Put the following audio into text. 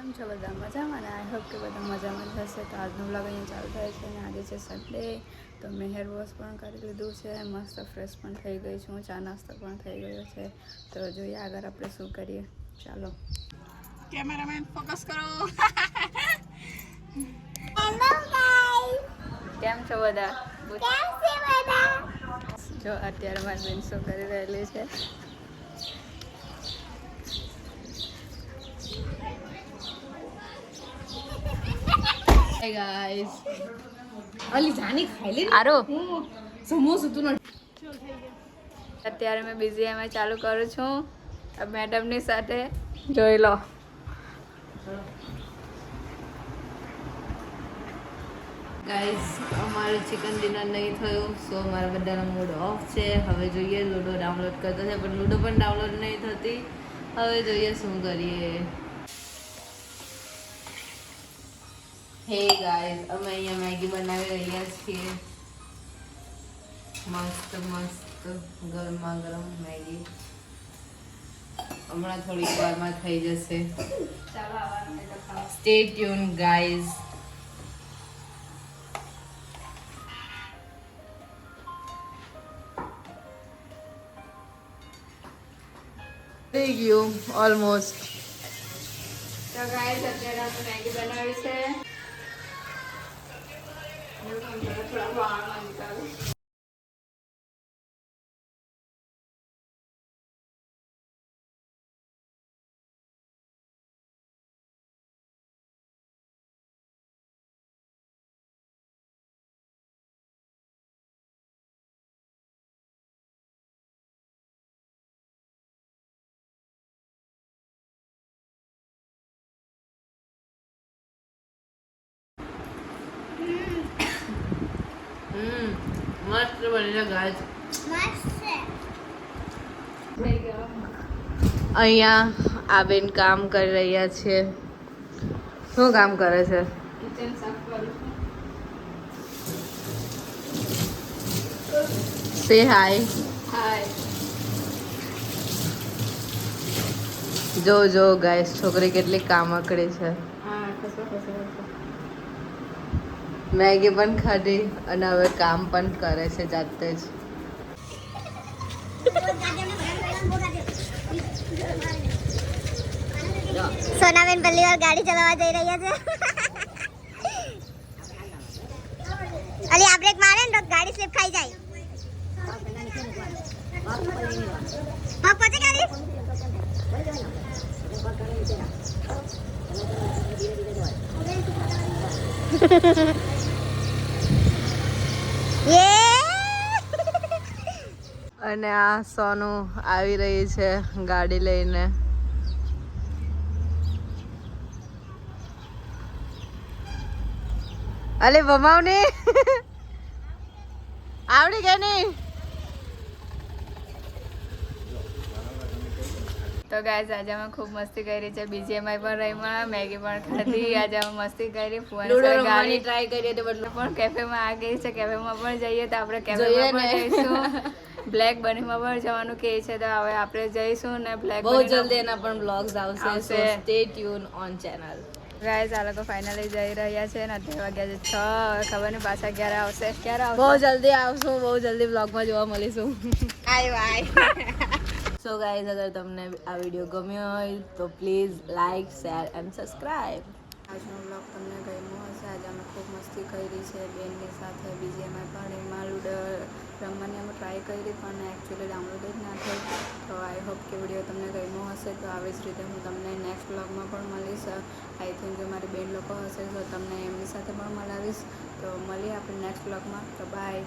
કેમ છો બધા મજામાં ને આઈ હોપ કે બધા મજામાં જ હશે. તો આજનો વ્લોગ અહીંયા ચાલુ થાય છે અને આજે છે સન્ડે. તો મેં હેર વોશ પણ કરી લીધું છે, મસ્ત ફ્રેશ પણ થઈ ગઈ છું, ચા નાસ્તો પણ થઈ ગયો છે. તો જોઈએ આગળ આપણે શું કરીએ. ચાલો કેમેરામેન ફોકસ કરો. કેમ છો બધા? જો અત્યારે મારી બેન શું કરી રહેલી છે. Hey guys. અલી જાની ખાઈ લે આરો સમોસું તું અત્યારે મેં BGMI ચાલુ કરું છું મેડમની સાથે. જોઈ લો. ગાઈઝ અમારું ચિકન ડિનર નહીં થયું, સો મારા બધાનો મૂડ ઓફ છે. હવે જોઈએ, લૂડો ડાઉનલોડ કરતો છે પણ લૂડો પણ ડાઉનલોડ નહીં થતી. હવે જોઈએ શું કરીએ. હે ગાઈઝ, અમે અહીંયા મેગી બનાવી રહ્યા છીએ. મસ્ત મસ્ત ગરમા ગરમ મેગી હમણાં થોડીક વારમાં થઈ જશે. Stay tune guys. થઈ ગયું ઓલમોસ્ટ. તો ગાઈસ અત્યારે આપણે મેગી બનાવી છે. થોડા વાળમાં નીકાળું. મસ્ત બનેલા ગાઈસ. અહીંયા આ બેન કામ કરી રહ્યા છે. શું કામ કરે છે? કિચન સાફ કરું છું. સે હાય. હાય. જો જો ગાઈસ, છોકરી કેટલી કામકડી છે. હા ખસો. મેગી પણ ખાધી અને હવે કામ પણ કરે છે જાતે જ. સોનાબેન પહેલી વાર ગાડી ચલાવવા જઈ રહ્યા છે. અલી આ બ્રેક મારે ને તો ગાડી સ્લીપ ખાઈ જાય. હા પહોંચે ગાડી. અને આ સોનું આવી રહી છે ગાડી લઈને. અલે બમાવને આવડી ગઈ નહીં. તો ગાઈસ આજે અમે ખૂબ મસ્તી કરી છે. BGMI પણ રહીમાં, મેગી પણ ખાધી. આજે અમે મસ્તી કરી. ગાડી ટ્રાય કરીએ તો પણ કેફેમાં આ ગઈ છે. કેફેમાં પણ જઈએ તો આપણે કેફેમાં પણ જઈશું. બ્લેક બનીમાં પણ જવાનું કહે છે તો હવે આપણે જઈશું ને બ્લેક બહુ જલ્દી એના પણ બ્લોગ્સ આવશે. સો stay tune on channel. Guys આ લોકો ફાઇનલી જઈ રહ્યા છે ને અત્યારે વાગ્યા છે 6. હવે ખબર નહીં પાછા ક્યારે આવશે. બહુ જલ્દી આવશું, બહુ જલ્દી બ્લોગમાં જોવા મળીશું. સો ગાઈઝ, અગર તમને આ વિડીયો ગમ્યો હોય તો please like, share and subscribe. આજનો બ્લોગ તમને ગમ્યો હશે. આજે અમે ખૂબ મસ્તી કરી છે બેનની સાથે. BGMI પણ એમાં લૂડો રમવાની અમે ટ્રાય કરી પણ એકચ્યુઅલી ડાઉનલોડ જ ના થઈ. તો આઈ હોપ કે વિડીયો તમને ગમ્યો હશે. તો આવી જ રીતે હું તમને નેક્સ્ટ બ્લોગમાં પણ મળીશ. આઈ થિંક જો મારી બેન લોકો હશે તો તમને એમની સાથે પણ મળાવીશ. તો મળીએ આપણે નેક્સ્ટ બ્લોગમાં. તો બાય.